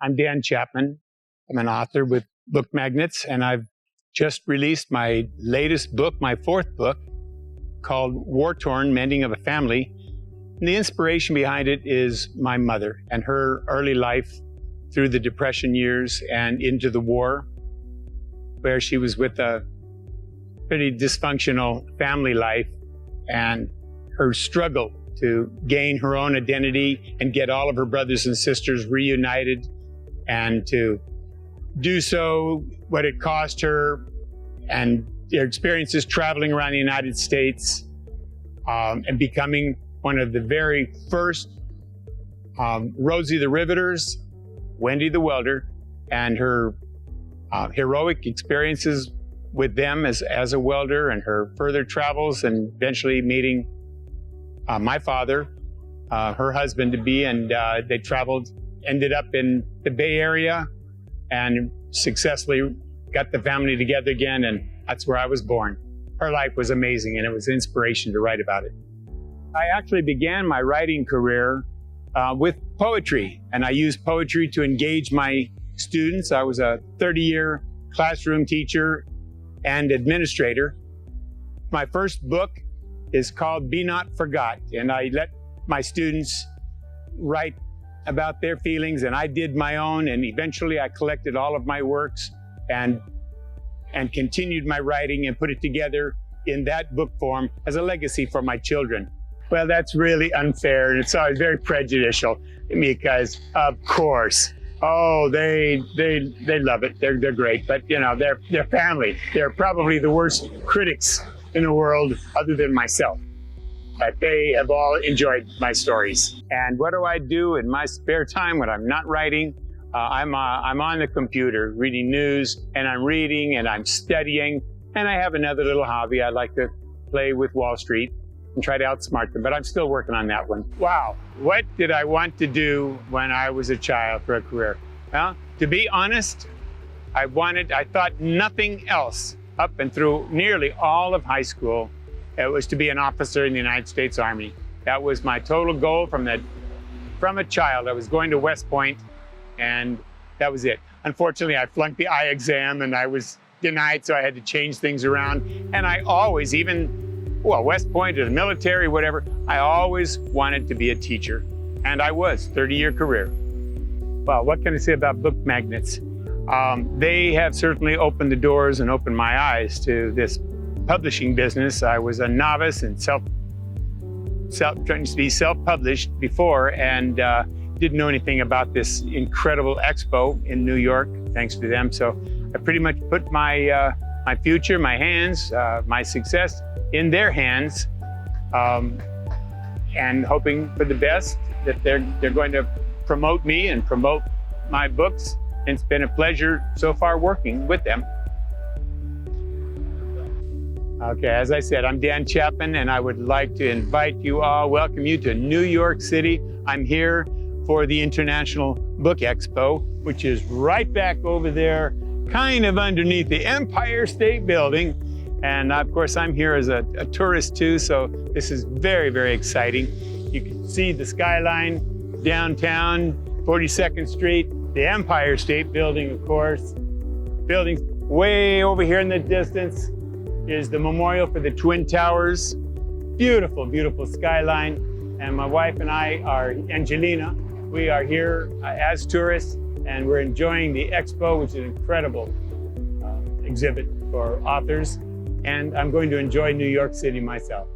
I'm Dan Chapman. I'm an author with Book Magnets, and I've just released my latest book, my fourth book, called War Torn: Mending of a Family. And the inspiration behind it is my mother and her early life through the Depression years and into the war, where she was with a pretty dysfunctional family life, and her struggle to gain her own identity and get all of her brothers and sisters reunited, and to do so, what it cost her, and their experiences traveling around the United States, and becoming one of the very first Rosie the Riveters, Wendy the Welder, and her heroic experiences with them as a welder, and her further travels, and eventually meeting my father, her husband-to-be, and they traveled, ended up in the Bay Area, and successfully got the family together again, and that's where I was born. Her life was amazing, and it was inspiration to write about it. I actually began my writing career with poetry, and I used poetry to engage my students. I was a 30-year classroom teacher and administrator. My first book is called Be Not Forgot, and I let my students write about their feelings, and I did my own, and eventually I collected all of my works and continued my writing and put it together in that book form as a legacy for my children. Well, that's really unfair, and it's always very prejudicial, because of course, oh, they love it. They're great, but you know, they're family. They're probably the worst critics in the world other than myself. But they have all enjoyed my stories. And what do I do in my spare time when I'm not writing? I'm on the computer reading news, and I'm reading, and I'm studying, and I have another little hobby. I like to play with Wall Street and try to outsmart them, but I'm still working on that one. Wow, what did I want to do when I was a child for a career? Well, to be honest, I thought nothing else up and through nearly all of high school. It was to be an officer in the United States Army. That was my total goal from a child. I was going to West Point, and that was it. Unfortunately, I flunked the eye exam, and I was denied, so I had to change things around. And I always, West Point or the military, whatever, I always wanted to be a teacher. And I was, 30-year career. Well, what can I say about Book Magnets? They have certainly opened the doors and opened my eyes to this publishing business. I was a novice and trying to be self-published before, and didn't know anything about this incredible expo in New York, thanks to them. So I pretty much put my future, my hands, my success in their hands, and hoping for the best, that they're going to promote me and promote my books. And it's been a pleasure so far working with them. Okay, as I said, I'm Dan Chapman, and I would like to welcome you to New York City. I'm here for the International Book Expo, which is right back over there, kind of underneath the Empire State Building. And of course, I'm here as a tourist too, so this is very, very exciting. You can see the skyline downtown, 42nd Street, the Empire State Building, of course. Building way over here in the distance is the memorial for the Twin Towers. Beautiful, beautiful skyline. And my wife and I are Angelina. We are here as tourists, and we're enjoying the expo, which is an incredible exhibit for authors. And I'm going to enjoy New York City myself.